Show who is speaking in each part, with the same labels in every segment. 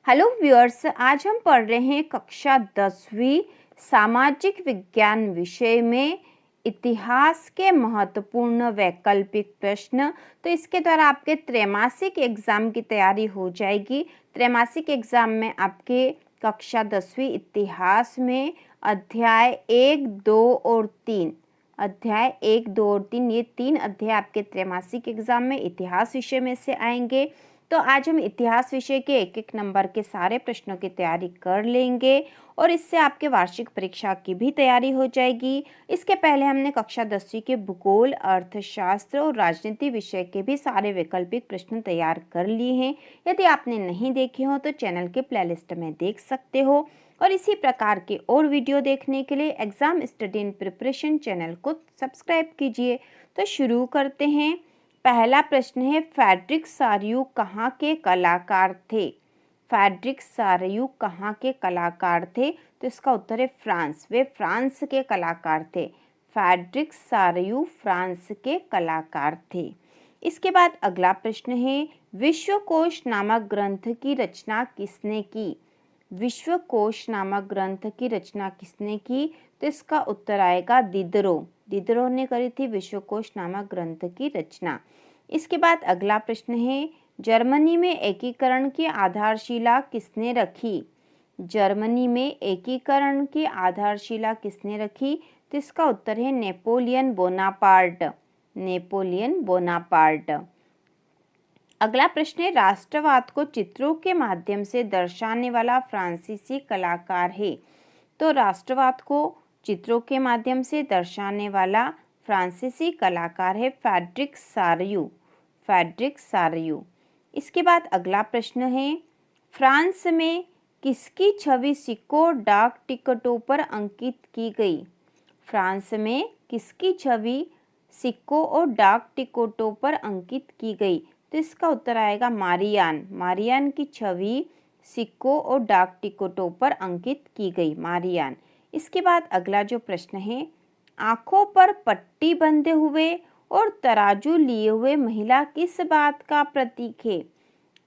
Speaker 1: Hello viewers, आज हम पढ़ रहे हैं कक्षा 10वीं सामाजिक विज्ञान विषय में इतिहास के महत्वपूर्ण वैकल्पिक प्रश्न। तो इसके द्वारा आपके त्रैमासिक एग्जाम की तैयारी हो जाएगी। त्रैमासिक एग्जाम में आपके कक्षा 10वीं इतिहास में अध्याय 1, 2 और 3 अध्याय 1, 2 और 3 ये 3 अध्याय आपके त्रैमासिक एग्जाम में इतिहास विषय में से आएंगे। तो आज हम इतिहास विषय के एक एक नंबर के सारे प्रश्नों की तैयारी कर लेंगे और इससे आपके वार्षिक परीक्षा की भी तैयारी हो जाएगी। इसके पहले हमने कक्षा 10वीं के भूगोल, अर्थशास्त्र और राजनीति विषय के भी सारे वैकल्पिक प्रश्न तैयार कर लिए हैं। यदि आपने नहीं देखे हो तो चैनल के प्लेलिस्ट में देख सकते हो। और इसी प्रकार के और वीडियो देखने के लिए exam study and preparation channel को सब्सक्राइब कीजिए। तो शुरू करते हैं। पहला प्रश्न है, फ्रेडरिक सारियू कहाँ के कलाकार थे? फ्रेडरिक सारियू कहाँ के कलाकार थे? तो इसका उत्तर है फ्रांस। वे फ्रांस के कलाकार थे। फ्रेडरिक सारियू फ्रांस के कलाकार थे। इसके बाद अगला प्रश्न है, विश्वकोश नामक ग्रंथ की रचना किसने की? विश्वकोश नामक ग्रंथ की रचना किसने की? तो इसका उत्तर आएगा दिदरो। दिदरो ने करी थी विश्वकोश नामक ग्रंथ की रचना। इसके बाद अगला प्रश्न है, जर्मनी में एकीकरण की आधारशिला किसने रखी? जर्मनी में एकीकरण की आधारशिला किसने रखी? तो इसका उत्तर है नेपोलियन बोनापार्ट। Napoleon Bonaparte. अगला प्रश्न है, राष्ट्रवाद को चित्रों के माध्यम से दर्शाने वाला फ्रांसीसी कलाकार है? तो राष्ट्रवाद को चित्रों के माध्यम से दर्शाने वाला फ्रांसीसी कलाकार है फ्रेडरिक सारियू। फ्रेडरिक सारियू। इसके बाद अगला प्रश्न है, फ्रांस में किसकी छवि सिक्कों डाक टिकटों पर अंकित की गई? फ्रांस में किसकी छवि सिक्कों और डाक टिकटों पर अंकित की गई? तो इसका उत्तर आएगा मारियान। मारियान की छवि सिक्कों और डाक टिकटों पर अंकित की गई, मारियान। इसके बाद अगला जो प्रश्न है, आंखों पर पट्टी बंधे हुए और तराजू लिए हुए महिला किस बात का प्रतीक है?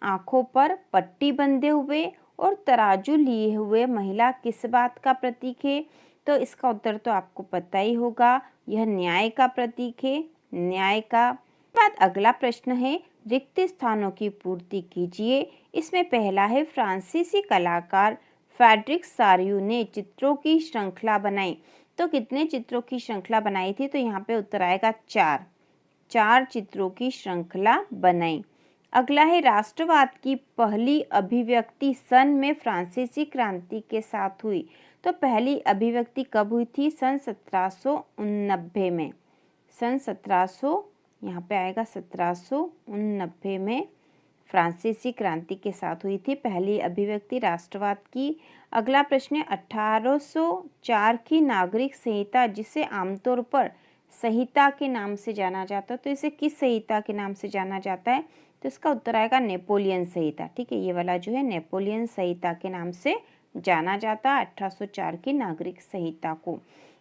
Speaker 1: आंखों पर पट्टी बंधे हुए और तराजू लिए हुए महिला किस बात का प्रतीक है? तो इसका उत्तर तो आपको पता ही होगा, यह न्याय का प्रतीक है, न्याय का। बाद अगला प्रश्न है, रिक्त स्थानों की पूर्ति कीजिए। इसमें पहला है, फ्रांसीसी कलाकार फ्रेडरिक सारियू ने चित्रों की श्रृंखला बनाई। तो कितने चित्रों की श्रृंखला बनाई थी? तो यहाँ पे उत्तर आएगा 4। 4 चित्रों की श्रृंखला बनाई। अगला है, राष्ट्रवाद की पहली अभिव्यक्ति सन में फ्रांसीसी क्रांति के साथ हुई। तो पहली अभिव्यक्ति कब हुई थी? सन 1789 में। सन 1700, यहाँ पे आएगा 1789 में फ्रांसीसी क्रांति के साथ हुई थी पहली अभिव्यक्ति राष्ट्रवाद की। अगला प्रश्न है, 1804 की नागरिक संहिता, जिसे आमतौर पर संहिता के नाम से जाना जाता है, तो इसे किस संहिता के नाम से जाना जाता है? तो इसका उत्तर आएगा नेपोलियन संहिता। ठीक है, ये वाला जो है नेपोलियन संहिता के नाम से जाना जाता है 1804 की नागरिक संहिता को।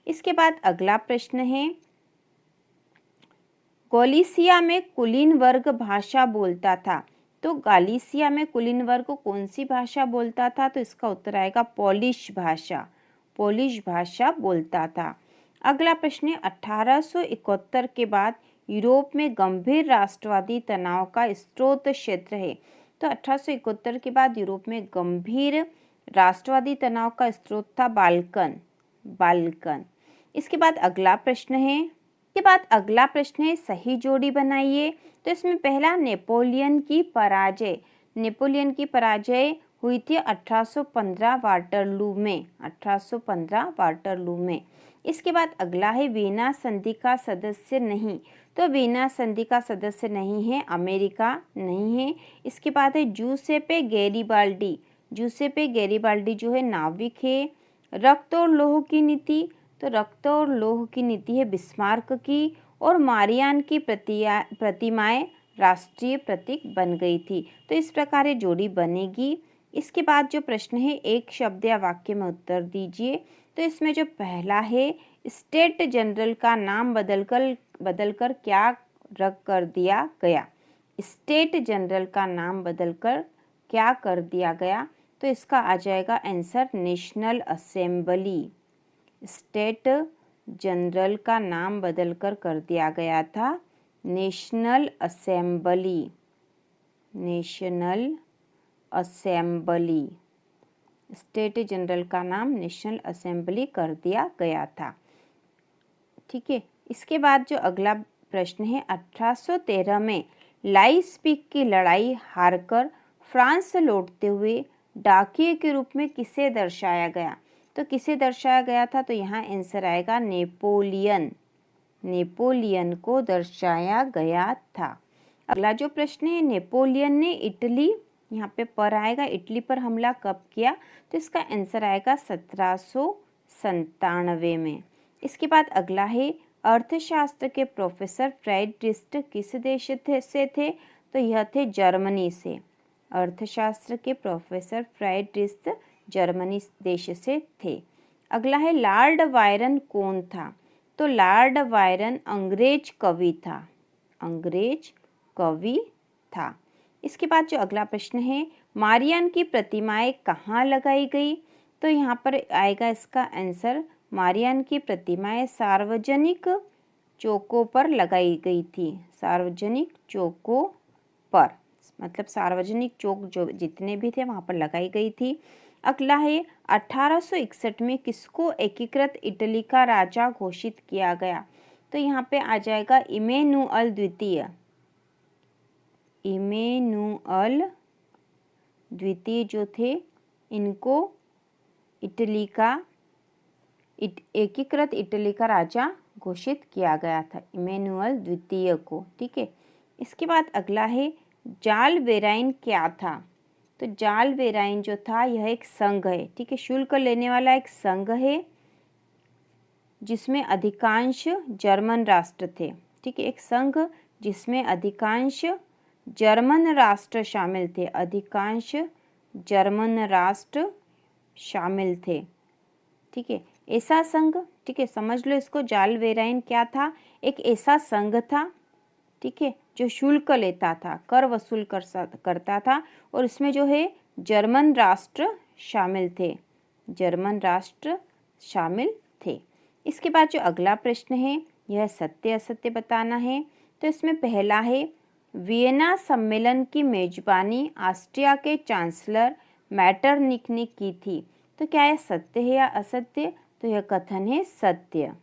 Speaker 1: इसके बाद अगला प्रश्न है, गौलिसिया में कुलीन वर्ग भाषा बोलता था। तो गालिसिया में कुलीन वर्ग कौन सी भाषा बोलता था? तो इसका उत्तर आएगा पोलिश भाषा। पोलिश भाषा बोलता था। अगला प्रश्न है, 1871 के बाद यूरोप में गंभीर राष्ट्रवादी तनाव का स्रोत क्षेत्र है। तो 1871 के बाद यूरोप में गंभीर राष्ट्रवादी तनाव का स्रोत था बाल्कन। बाल्कन। इसके बाद अगला प्रश्न है, सही जोड़ी बनाइए। तो इसमें पहला, नेपोलियन की पराजय। नेपोलियन की पराजय हुई थी 1815 वाटरलू में। 1815 वाटरलू में। इसके बाद अगला है, वीना संधि का सदस्य नहीं। तो वीना संधि का सदस्य नहीं है, अमेरिका नहीं है। इसके बाद है, जूसेपे गैरिबाल्डी। जूसेपे गैरिबाल्डी जो है नाविक है। रक्त और लौह की नीति। तो रक्त और लौह की नीति है बिस्मार्क की। और मारियान की प्रतिमाएं राष्ट्रीय प्रतीक बन गई थी। तो इस प्रकार ये जोड़ी बनेगी। इसके बाद जो प्रश्न है, एक शब्द या वाक्य में उत्तर दीजिए। तो इसमें जो पहला है, स्टेट जनरल का नाम बदलकर क्या रख कर दिया गया? स्टेट जनरल का नाम बदलकर क्या कर दिया गया? तो इसका आ जाएगा answer national assembly. State general का नाम बदलकर कर दिया गया था national assembly. National assembly, state general का नाम नेशनल असेंबली कर दिया गया था। ठीक है, इसके बाद जो अगला प्रश्न है, 1813 में लाइस्पीक की लड़ाई हारकर फ्रांस से लौटते हुए डाकिये के रूप में किसे दर्शाया गया? तो किसे दर्शाया गया था? तो यहाँ आंसर आएगा नेपोलियन। नेपोलियन को दर्शाया गया था। अगला जो प्रश्न है, नेपोलियन ने इटली, यहाँ पे पर आएगा, इटली पर हमला कब किया? तो इसका आंसर आएगा 1797 में। इसके बाद अगला है, अर्थशास्त्र के प्रोफेसर फ्राइड्रिस्ट किस देश से थे? तो यह थे जर्मनी से। अर्थशास्त्र के प्रोफेसर फ्राइड्रिस्ट जर्मनी देश से थे। अगला है, लॉर्ड बायरन कौन था? तो लॉर्ड बायरन अंग्रेज कवि था। अंग्रेज कवि था। इसके बाद जो अगला प्रश्न है, मारियान की प्रतिमाएं कहाँ लगाई गई? तो यहाँ पर आएगा इसका आंसर, मारियान की प्रतिमाएं सार्वजनिक चौकों पर लगाई गई थी। सार्वजनिक चौकों पर, मतलब सार्वजनिक चौक जो जितने भी थे वहाँ पर लगाई गई थी। अगला है, 1861 में किसको एकीकृत इटली का राजा घोषित किया गया? तो यहाँ पे आ जाएगा इमैनुअल द्वितीय। इमैनुअल द्वितीय जो थे, इनको इटली का एकीकृत इटली का राजा घोषित किया गया था, इमैनुअल द्वितीय को। ठीक है, इसके बाद अगला है, जाल वेराइन क्या था? तो जाल वेराइन जो था यह एक संघ है। ठीक है, शुल्क लेने वाला एक संघ है जिसमें अधिकांश जर्मन राष्ट्र थे। ठीक है, एक संघ जिसमें अधिकांश जर्मन राष्ट्र शामिल थे। अधिकांश जर्मन राष्ट्र शामिल थे। ठीक है, ऐसा संघ, ठीक है, समझ लो इसको, जाल वेराइन क्या था? एक ऐसा संघ था, ठीक है, जो शुल्क लेता था, कर वसूल करता था, और इसमें जो है जर्मन राष्ट्र शामिल थे। जर्मन राष्ट्र शामिल थे। इसके बाद जो अगला प्रश्न है, यह सत्य असत्य बताना है। तो इसमें पहला है, वियना सम्मेलन की मेजबानी ऑस्ट्रिया के चांसलर मैटरनिक ने की थी। तो क्या यह सत्य है या असत्य? तो यह कथन है सत्य।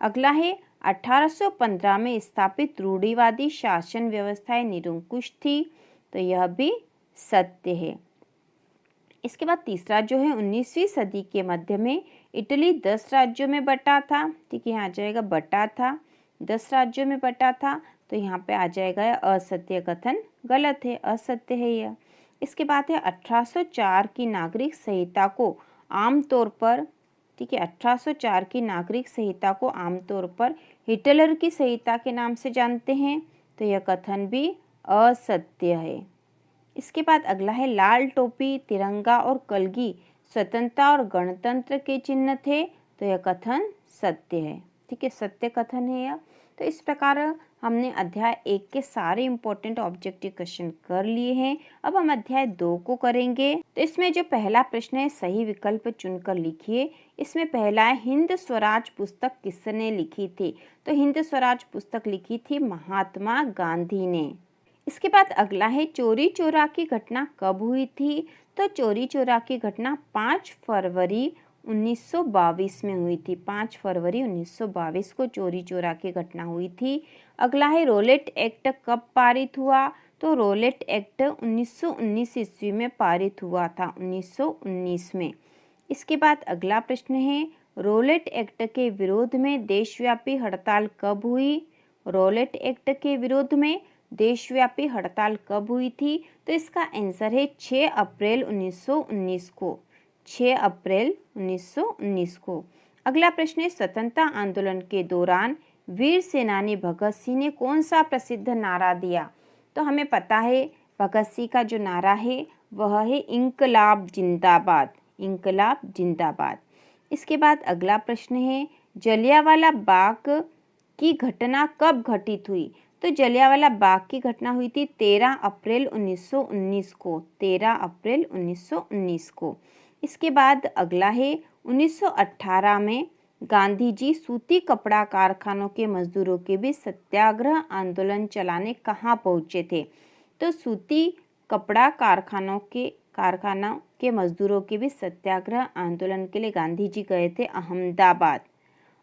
Speaker 1: अगला है, 1815 में स्थापित रूढ़िवादी शासन व्यवस्थाएं निरंकुश थी। तो यह भी सत्य है। इसके बाद तीसरा जो है, 19वीं सदी के मध्य में इटली 10 राज्यों में बटा था। ठीक है, यहाँ आ जाएगा बटा था, 10 राज्यों में बटा था। तो यहाँ पे आ जाएगा असत्य कथन, गलत है, असत्य है यह। इसके बाद है, 1804 की नागरिक संहिता को आमतौर पर, ठीक है, 1804 की नागरिक संहिता को आमतौर पर हिटलर की संहिता के नाम से जानते हैं। तो यह कथन भी असत्य है। इसके बाद अगला है, लाल टोपी, तिरंगा और कलगी स्वतंत्रता और गणतंत्र के चिन्ह थे। तो यह कथन सत्य है। ठीक है, सत्य कथन है यह। तो इस प्रकार हमने अध्याय 1 के सारे इंपॉर्टेंट ऑब्जेक्टिव क्वेश्चन कर लिए हैं। अब हम अध्याय 2 को करेंगे। तो इसमें जो पहला प्रश्न है, सही विकल्प चुनकर लिखिए। इसमें पहला है, हिंद स्वराज पुस्तक किसने लिखी थी? तो हिंद स्वराज पुस्तक लिखी थी महात्मा गांधी ने। इसके बाद अगला है, चोरी चोरा की घटना कब हुई थी? तो चोरी चोरा की घटना 5 फरवरी 1922 में हुई थी। 5 फरवरी 1922 को चोरी चोरा की घटना हुई थी। अगला है, रोलेट एक्ट कब पारित हुआ? तो रोलेट एक्ट 1919 ईस्वी में पारित हुआ था, 1919 में। इसके बाद अगला प्रश्न है, रोलेट एक्ट के विरोध में देशव्यापी हड़ताल कब हुई? रोलेट एक्ट के विरोध में देशव्यापी हड़ताल कब हुई थी? तो इसका आंसर है 6 अप्रैल 1919 को। 6 अप्रैल 1919 को। अगला प्रश्न है, स्वतंत्रता आंदोलन के दौरान वीर सेनानी भगत सिंह ने कौन सा प्रसिद्ध नारा दिया? तो हमें पता है भगत सिंह का जो नारा है वह है इंकलाब जिंदाबाद। इंकलाब जिंदाबाद। इसके बाद अगला प्रश्न है, जलियांवाला बाग की घटना कब घटित हुई? तो जलियांवाला बाग की घटना हुई थी 13 अप्रैल 1919 को, 13 अप्रैल 1919 को। इसके बाद अगला है 1918 में गांधी जी सूती कपड़ा कारखानों के मजदूरों के बीच सत्याग्रह आंदोलन चलाने कहाँ पहुँचे थे? तो सूती कपड़ा कारखानों के मजदूरों के बीच सत्याग्रह आंदोलन के लिए गांधी जी गए थे अहमदाबाद,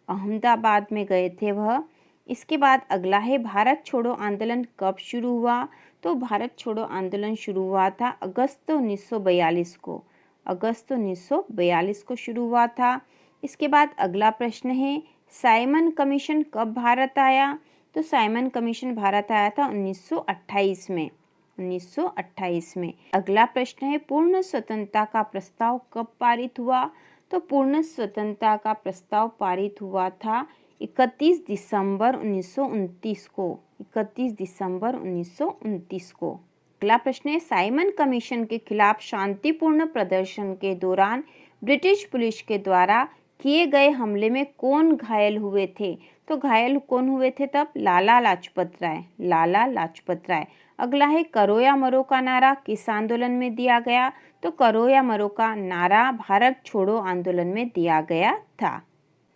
Speaker 1: अहमदाबाद में गए थे वह। इसके बाद अगला है भारत छोड़ो आंदोलन कब शुरू हुआ? तो भारत छोड़ो आंदोलन शुरू हुआ था अगस्त 1942 को, अगस्त 1942 को शुरू हुआ था। इसके बाद अगला प्रश्न है साइमन कमीशन कब भारत आया? तो साइमन कमीशन भारत आया था 1928 में, 1928 में। अगला प्रश्न है पूर्ण स्वतंत्रता का प्रस्ताव कब पारित हुआ? तो पूर्ण स्वतंत्रता का प्रस्ताव पारित हुआ था 31 दिसंबर 1929 को, 31 दिसंबर 1929 को। अगला प्रश्न है साइमन कमीशन के खिलाफ शांतिपूर्ण प्रदर्शन के दौरान ब्रिटिश पुलिस के द्वारा किए गए हमले में कौन घायल हुए थे? तो घायल कौन हुए थे तब? लाला लाजपत राय, लाला लाजपत राय। अगला है करो या मरो का नारा किस आंदोलन में दिया गया? तो करो या मरो का नारा भारत छोड़ो आंदोलन में दिया गया था।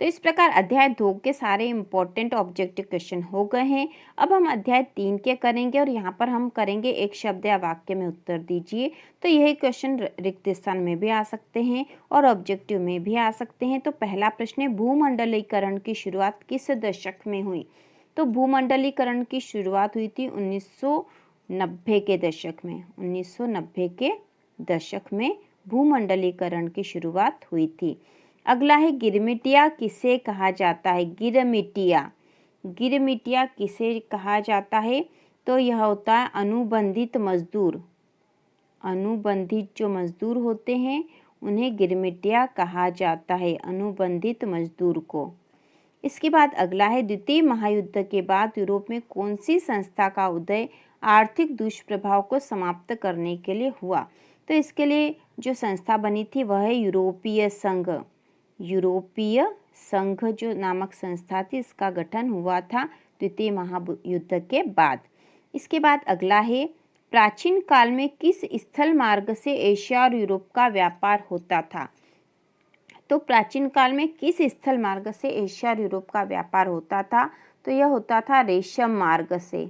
Speaker 1: तो इस प्रकार अध्याय 2 के सारे इम्पोर्टेंट ऑब्जेक्टिव क्वेश्चन हो गए हैं। अब हम अध्याय 3 के करेंगे और यहाँ पर हम करेंगे एक शब्द या वाक्य में उत्तर दीजिए। तो यही क्वेश्चन रिक्त स्थान में भी आ सकते हैं और ऑब्जेक्टिव में भी आ सकते हैं। तो पहला प्रश्न है भूमंडलीकरण की शुरुआत किस दशक में हुई? तो भूमंडलीकरण की शुरुआत हुई थी 1990 के दशक में, 1990 के दशक में भूमंडलीकरण की शुरुआत हुई थी। अगला है गिरमिटिया किसे कहा जाता है? गिरमिटिया, गिरमिटिया किसे कहा जाता है? तो यह होता है अनुबंधित मजदूर, अनुबंधित जो मजदूर होते हैं उन्हें गिरमिटिया कहा जाता है, अनुबंधित मजदूर को। इसके बाद अगला है द्वितीय महायुद्ध के बाद यूरोप में कौन सी संस्था का उदय आर्थिक दुष्प्रभाव को समाप्त करने के लिए हुआ? तो इसके लिए जो संस्था बनी थी वह है यूरोपीय संघ, यूरोपीय संघ जो नामक संस्था थी इसका गठन हुआ था द्वितीय महायुद्ध के बाद। इसके बाद अगला है प्राचीन काल में किस स्थल मार्ग से एशिया और यूरोप का व्यापार होता था? तो प्राचीन काल में किस स्थल मार्ग से एशिया और यूरोप का व्यापार होता था? तो यह होता था रेशम मार्ग से,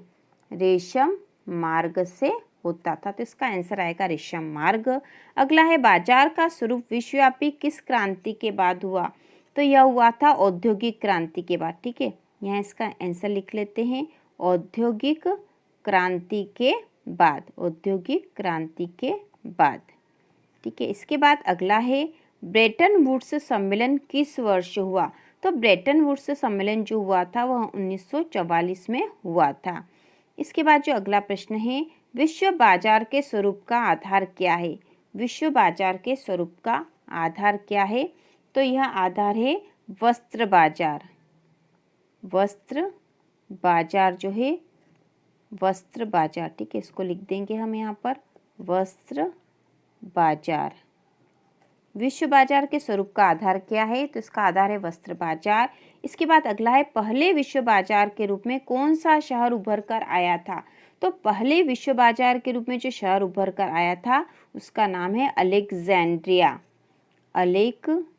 Speaker 1: रेशम मार्ग से होता था। तो इसका आंसर आएगा रेशम मार्ग। अगला है बाजार का स्वरूप विश्वव्यापी किस क्रांति के बाद हुआ? तो यह हुआ था औद्योगिक क्रांति के बाद। ठीक है, यहाँ इसका आंसर लिख लेते हैं औद्योगिक क्रांति के बाद, औद्योगिक क्रांति के बाद। ठीक है, इसके बाद अगला है ब्रेटन वुड्स सम्मेलन किस वर्ष हुआ? तो ब्रेटन वुड्स सम्मेलन जो हुआ था वह 1944 में हुआ था। इसके बाद जो अगला प्रश्न है विश्व बाजार के स्वरूप का आधार क्या है? विश्व बाजार के स्वरूप का आधार क्या है? तो यह आधार है वस्त्र बाजार, वस्त्र बाजार जो है वस्त्र बाजार। ठीक है, इसको लिख देंगे हम यहाँ पर वस्त्र बाजार। विश्व बाजार के स्वरूप का आधार क्या है? तो इसका आधार है वस्त्र बाजार। इसके बाद अगला है पहले विश्व बाजार के रूप में कौन सा शहर उभर कर आया था? तो पहले विश्व बाजार के रूप में जो शहर उभर कर आया था उसका नाम है अलेक्जेंड्रिया, अलेक्जेंड्रिया,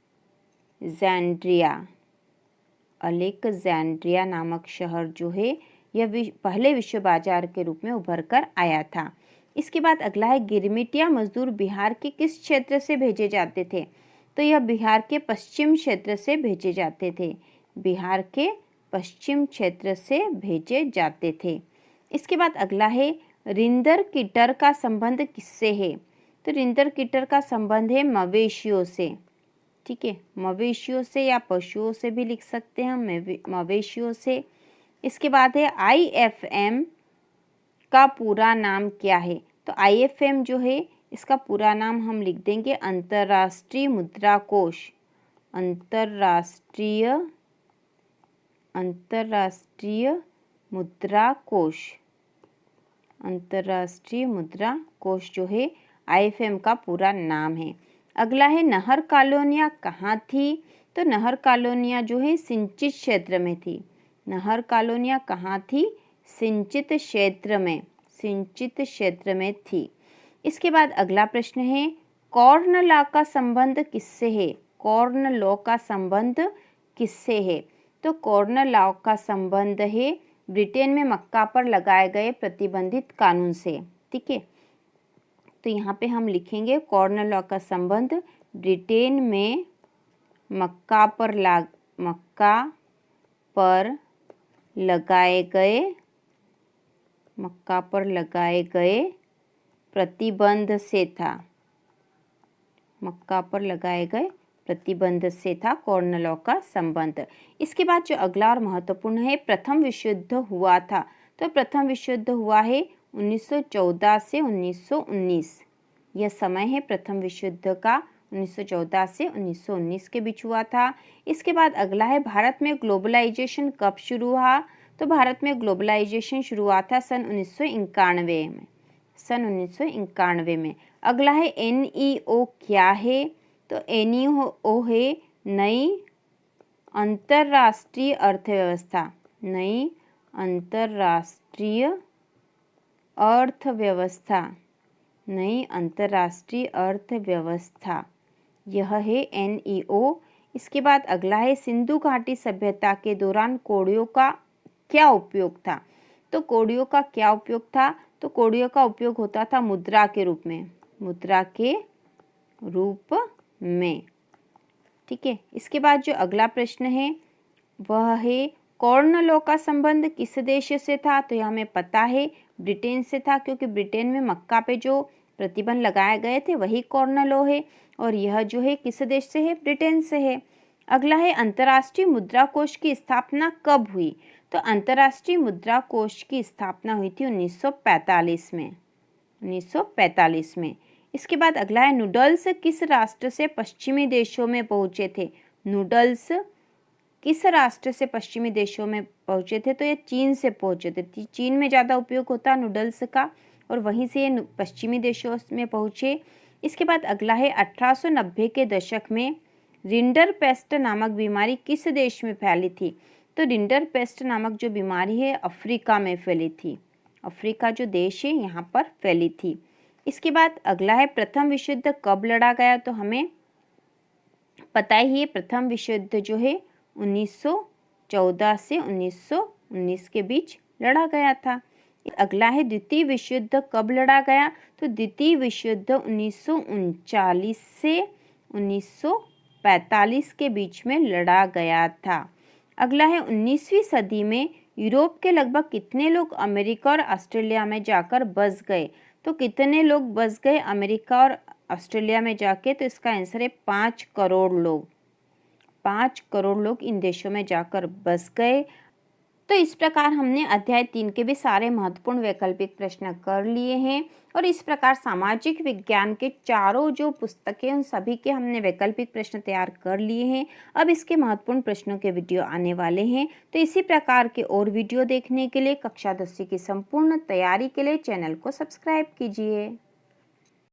Speaker 1: अलेक्जेंड्रिया नामक शहर जो है यह पहले विश्व बाजार के रूप में उभर कर आया था। इसके बाद अगला है गिरमिटिया मजदूर बिहार के किस क्षेत्र से भेजे जाते थे? तो यह बिहार के पश्चिम क्षेत्र से भेजे जाते थे, बिहार के पश्चिम क्षेत्र से भेजे जाते थे। इसके बाद अगला है रिंदर कीटर का संबंध किससे है? तो रिंदर कीटर का संबंध है मवेशियों से। ठीक है, मवेशियों से या पशुओं से भी लिख सकते हैं हम, मवेशियों से। इसके बाद है IFM का पूरा नाम क्या है? तो IFM जो है इसका पूरा नाम हम लिख देंगे अंतर्राष्ट्रीय मुद्रा कोष, अंतर्राष्ट्रीय मुद्रा कोष, अंतर्राष्ट्रीय मुद्रा कोष जो है IFM का पूरा नाम है। अगला है नहर कॉलोनियाँ कहाँ थी? तो नहर कॉलोनियाँ जो है सिंचित क्षेत्र में थी, नहर कॉलोनियाँ कहाँ थी? सिंचित क्षेत्र में थी। इसके बाद अगला प्रश्न है, कॉर्न लॉ का संबंध किससे है? कॉर्न लॉ का संबंध किससे है? तो कॉर्न लॉ का संबंध है ब्रिटेन में मक्का पर लगाए गए प्रतिबंधित कानून से। ठीक है, तो यहाँ पे हम लिखेंगे कॉर्न लॉ का संबंध ब्रिटेन में मक्का पर लगाए गए प्रतिबंध से था। मक्का पर लगाए गए प्रतिबंध से था कॉर्न लॉ का संबंध। इसके बाद जो अगला और महत्वपूर्ण है, प्रथम विश्व युद्ध हुआ था। तो प्रथम विश्व युद्ध हुआ है 1914 से 1919। यह समय है प्रथम विश्व युद्ध का, 1914 से 1919 के बीच हुआ था। इसके बाद अगला है, भारत में ग्लोबलाइजेशन कब शुरू हुआ? तो भारत में ग्लोबलाइजेशन शुरू हुआ था सन 1991 में। अगला है, NEO क्या है? तो NEO है नई अंतर्राष्ट्रीय अर्थव्यवस्था। नई अंतर्राष्ट्रीय अर्थव्यवस्था, यह है NEO। इसके बाद अगला है, सिंधु घाटी सभ्यता के दौरान कौड़ियों का क्या उपयोग था? तो कौड़ियों का क्या उपयोग था? तो कौड़ियों का उपयोग होता था मुद्रा के रूप में। ठीक है, इसके बाद जो अगला प्रश्न है वह है, कॉर्न लॉ का संबंध किस देश से था? तो यह हमें पता है ब्रिटेन से था, क्योंकि ब्रिटेन में मक्का पे जो प्रतिबंध लगाए गए थे वही कॉर्न लॉ है, और यह जो है किस देश से है? ब्रिटेन से है। अगला है, अंतर्राष्ट्रीय मुद्रा कोष की स्थापना कब हुई? तो अंतर्राष्ट्रीय मुद्रा कोष की स्थापना हुई थी 1945 में। इसके बाद अगला है, नूडल्स किस राष्ट्र से पश्चिमी देशों में पहुंचे थे? नूडल्स किस राष्ट्र से पश्चिमी देशों में पहुंचे थे? तो ये चीन से पहुंचे थे। चीन में ज़्यादा उपयोग होता है नूडल्स का, और वहीं से ये पश्चिमी देशों में पहुंचे। इसके बाद अगला है, 1890 के दशक में रिंडरपेस्ट नामक बीमारी किस देश में फैली थी? तो रिंडरपेस्ट नामक जो बीमारी है अफ्रीका में फैली थी। अफ्रीका जो देश है यहाँ पर फैली थी। इसके बाद अगला है, प्रथम विश्व युद्ध कब लड़ा गया? तो हमें पता ही है प्रथम विश्व युद्ध जो है 1914 से 1919 के बीच लड़ा गया था। अगला है, द्वितीय विश्व युद्ध कब लड़ा गया? तो द्वितीय विश्व युद्ध 1939 से 1945 के बीच में लड़ा गया था। अगला है, 19वीं सदी में यूरोप के लगभग कितने लोग अमेरिका और ऑस्ट्रेलिया में जाकर बस गए? तो कितने लोग बस गए अमेरिका और ऑस्ट्रेलिया में जाके? तो इसका आंसर है 5 करोड़ लोग। 5 करोड़ लोग इन देशों में जाकर बस गए। तो इस प्रकार हमने अध्याय 3 के भी सारे महत्वपूर्ण वैकल्पिक प्रश्न कर लिए हैं, और इस प्रकार सामाजिक विज्ञान के चारों जो पुस्तकें उन सभी के हमने वैकल्पिक प्रश्न तैयार कर लिए हैं। अब इसके महत्वपूर्ण प्रश्नों के वीडियो आने वाले हैं। तो इसी प्रकार के और वीडियो देखने के लिए, कक्षा 10वीं की संपूर्ण तैयारी के लिए चैनल को सब्सक्राइब कीजिए।